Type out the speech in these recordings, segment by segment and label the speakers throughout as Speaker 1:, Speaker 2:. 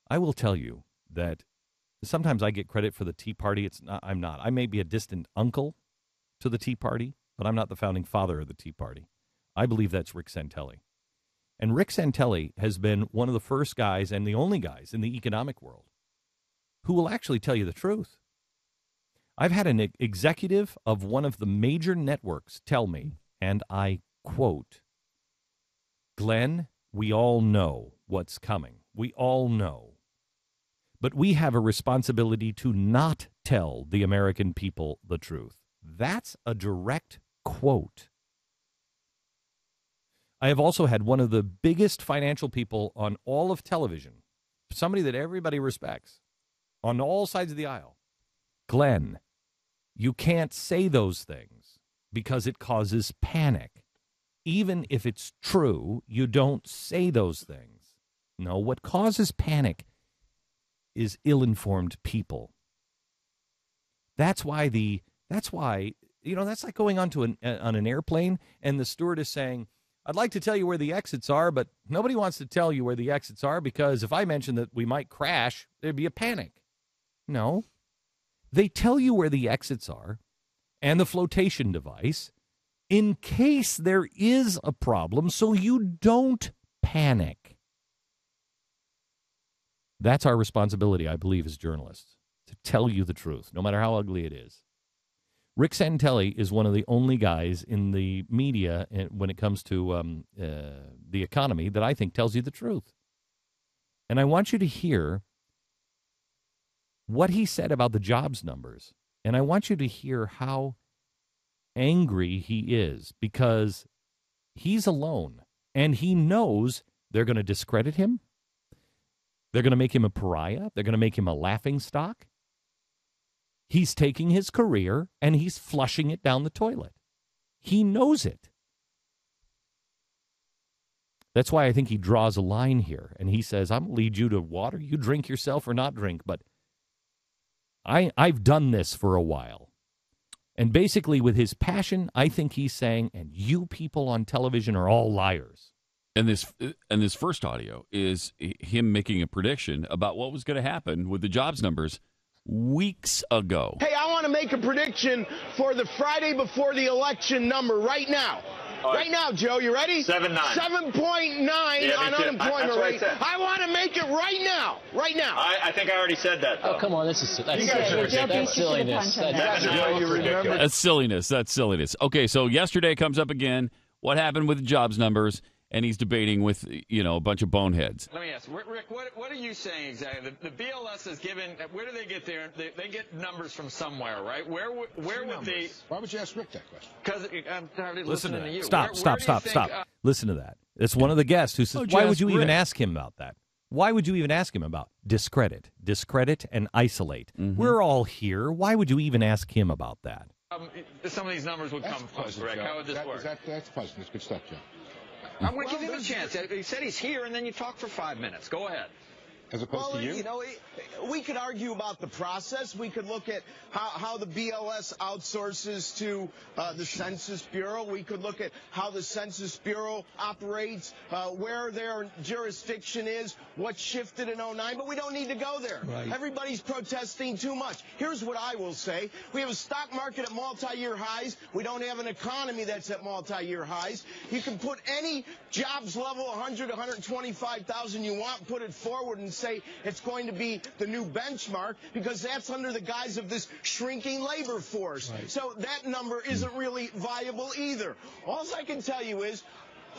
Speaker 1: I will tell you that sometimes I get credit for the Tea Party. I'm not. I may be a distant uncle to the Tea Party, but I'm not the founding father of the Tea Party. I believe that's Rick Santelli. And Rick Santelli has been one of the first guys and the only guys in the economic world who will actually tell you the truth. I've had an executive of one of the major networks tell me, and I quote, Glenn, we all know what's coming. We all know. But we have a responsibility to not tell the American people the truth. That's a direct quote. I have also had one of the biggest financial people on all of television, somebody that everybody respects, on all sides of the aisle. Glenn, you can't say those things because it causes panic. Even if it's true, you don't say those things. No, what causes panic is ill-informed people. That's why, that's like going onto on an airplane and the steward is saying, I'd like to tell you where the exits are, but nobody wants to tell you where the exits are because if I mention that we might crash, there'd be a panic. No. They tell you where the exits are and the flotation device in case there is a problem so you don't panic. That's our responsibility, I believe, as journalists, to tell you the truth, no matter how ugly it is. Rick Santelli is one of the only guys in the media when it comes to the economy that I think tells you the truth. And I want you to hear what he said about the jobs numbers. And I want you to hear how angry he is because he's alone and he knows they're going to discredit him. They're going to make him a pariah. They're going to make him a laughingstock. He's taking his career and he's flushing it down the toilet. He knows it. That's why I think he draws a line here. And he says, I'm going to lead you to water. You drink yourself or not drink. But I've done this for a while. And basically with his passion, I think he's saying, and you people on television are all liars.
Speaker 2: And this first audio is him making a prediction about what was going to happen with the jobs numbers weeks ago.
Speaker 3: Hey, I want to make a prediction for the Friday before the election number right now. Right now, Joe, you ready?
Speaker 4: 7.9.
Speaker 3: 7.9 on unemployment rate. I want to make it right now. Right now.
Speaker 4: I think I already said that, though.
Speaker 5: Oh, come on. That's silliness.
Speaker 2: That's silliness. That's silliness. Okay, so yesterday comes up again. What happened with the jobs numbers? And he's debating with, a bunch of boneheads.
Speaker 6: Let me ask, Rick, what are you saying exactly? The BLS is given, where do they get their, they get numbers from somewhere, right? Where would they?
Speaker 7: Why would you ask Rick that question?
Speaker 6: Because I'm tired of
Speaker 1: Listen
Speaker 6: listening to you.
Speaker 1: Stop. Listen to that. It's one of the guests who says, why would you even ask him about that? Why would you even ask him about discredit, and isolate? Mm-hmm. We're all here. Why would you even ask him about that?
Speaker 6: Some of these numbers would come close, Rick. How would this work?
Speaker 7: That's pleasant. That's good stuff, Joe.
Speaker 6: I'm going to give him a chance. He said he's here, and then you talk for 5 minutes. Go ahead.
Speaker 7: As opposed to you?
Speaker 3: We could argue about the process. We could look at how the BLS outsources to the Census Bureau. We could look at how the Census Bureau operates, where their jurisdiction is, what shifted in 09, but we don't need to go there. Right. Everybody's protesting too much. Here's what I will say. We have a stock market at multi-year highs. We don't have an economy that's at multi-year highs. You can put any jobs level, 100, 125,000 you want, put it forward and say it's going to be the new benchmark because that's under the guise of this shrinking labor force. Right. So that number isn't really viable either. All I can tell you is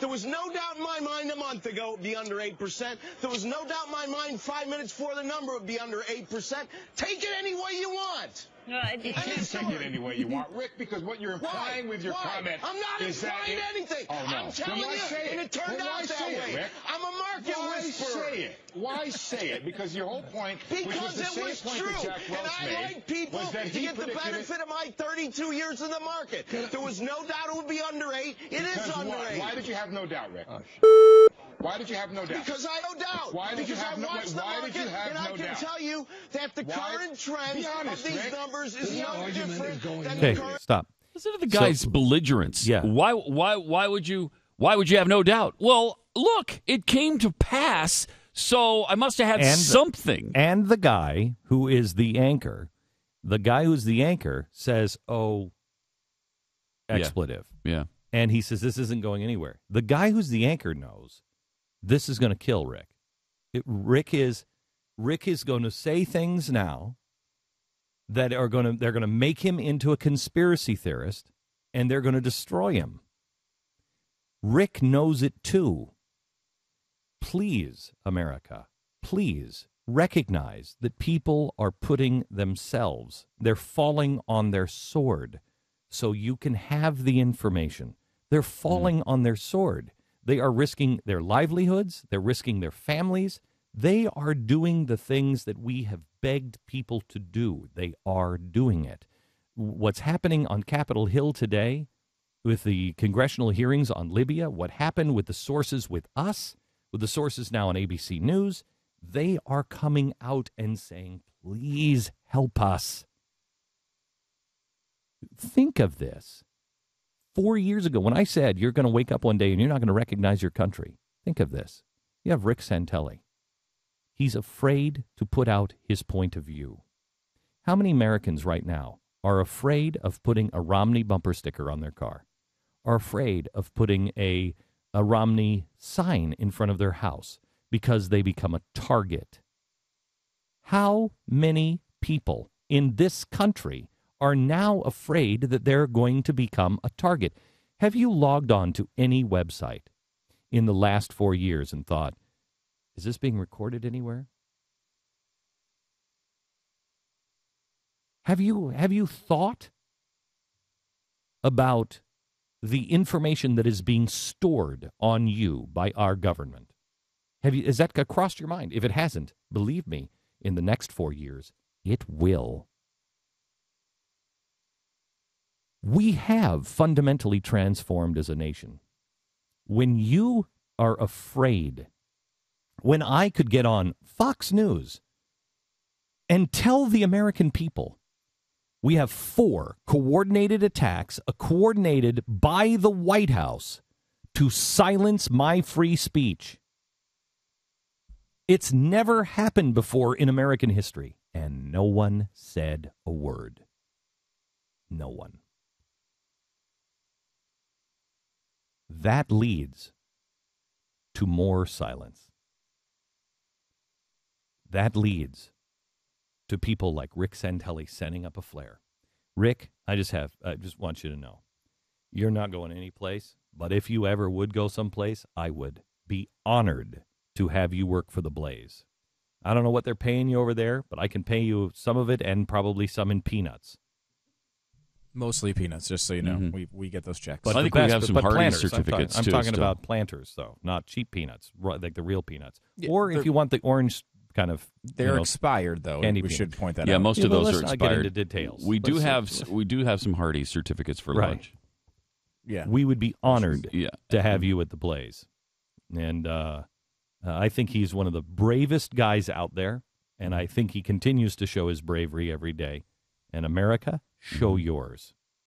Speaker 3: there was no doubt in my mind a month ago it would be under 8%. There was no doubt in my mind 5 minutes before the number would be under 8%. Take it any way you want.
Speaker 7: You can't take it any way you want, Rick, because what you're implying with your comment
Speaker 3: I'm not implying anything.
Speaker 7: Oh, no.
Speaker 3: I'm telling you, and it turned out that way.
Speaker 7: Rick?
Speaker 3: I'm a market whisperer.
Speaker 7: Why say it? Because your whole point,
Speaker 3: because it was true, and I like people to get the benefit of my 32 years in the market. There was no doubt it would be under 8. It is under 8.
Speaker 7: Why did you have no doubt, Rick? Why did you have no doubt?
Speaker 3: Because I have no doubt.
Speaker 7: Why did you have no doubt? Why did you have no doubt?
Speaker 3: And I can tell you that the current trend of these numbers is no different than
Speaker 1: the
Speaker 3: current.
Speaker 1: Stop.
Speaker 2: Listen to the guy's belligerence.
Speaker 1: Yeah.
Speaker 2: Why would you have no doubt? Well, look, it came to pass So I must have had something.
Speaker 1: And the guy who is the anchor, says, expletive.
Speaker 2: Yeah.
Speaker 1: And he says, this isn't going anywhere. The guy who's the anchor knows this is going to kill Rick. Rick is going to say things now that they're going to make him into a conspiracy theorist, and they're going to destroy him. Rick knows it too. Please, America, please recognize that people are putting they're falling on their sword so you can have the information. They're falling on their sword. They are risking their livelihoods. They're risking their families. They are doing the things that we have begged people to do. They are doing it. What's happening on Capitol Hill today with the congressional hearings on Libya, what happened with the sources with us, with the sources now on ABC News, they are coming out and saying, please help us. Think of this. 4 years ago, when I said you're going to wake up one day and you're not going to recognize your country, think of this. You have Rick Santelli. He's afraid to put out his point of view. How many Americans right now are afraid of putting a Romney bumper sticker on their car, are afraid of putting a Romney sign in front of their house because they become a target? How many people in this country are now afraid that they're going to become a target? Have you logged on to any website in the last 4 years and thought, is this being recorded anywhere? Have you thought about the information that is being stored on you by our government? Has that crossed your mind? If it hasn't, believe me, in the next 4 years, it will. We have fundamentally transformed as a nation. When you are afraid, when I could get on Fox News and tell the American people we have 4 coordinated attacks, coordinated by the White House to silence my free speech. It's never happened before in American history, and no one said a word. No one. That leads to more silence. That leads to people like Rick Santelli setting up a flare. Rick, I just want you to know, you're not going any place, but if you ever would go someplace, I would be honored to have you work for the Blaze. I don't know what they're paying you over there, but I can pay you some of it and probably some in peanuts.
Speaker 4: Mostly peanuts, just so you know. We get those checks.
Speaker 2: But I think we have some Hardy certificates,
Speaker 1: I'm
Speaker 2: too.
Speaker 1: talking about planters, though, not cheap peanuts, like the real peanuts. Yeah, or if you want the orange kind of...
Speaker 4: They're expired, though. We should point that out.
Speaker 2: Yeah, most of those are expired.
Speaker 1: Get into details.
Speaker 2: We do have some Hardy certificates for lunch.
Speaker 4: Yeah.
Speaker 1: We would be honored to have you at the Blaze. And I think he's one of the bravest guys out there, and I think he continues to show his bravery every day. And America, show yours.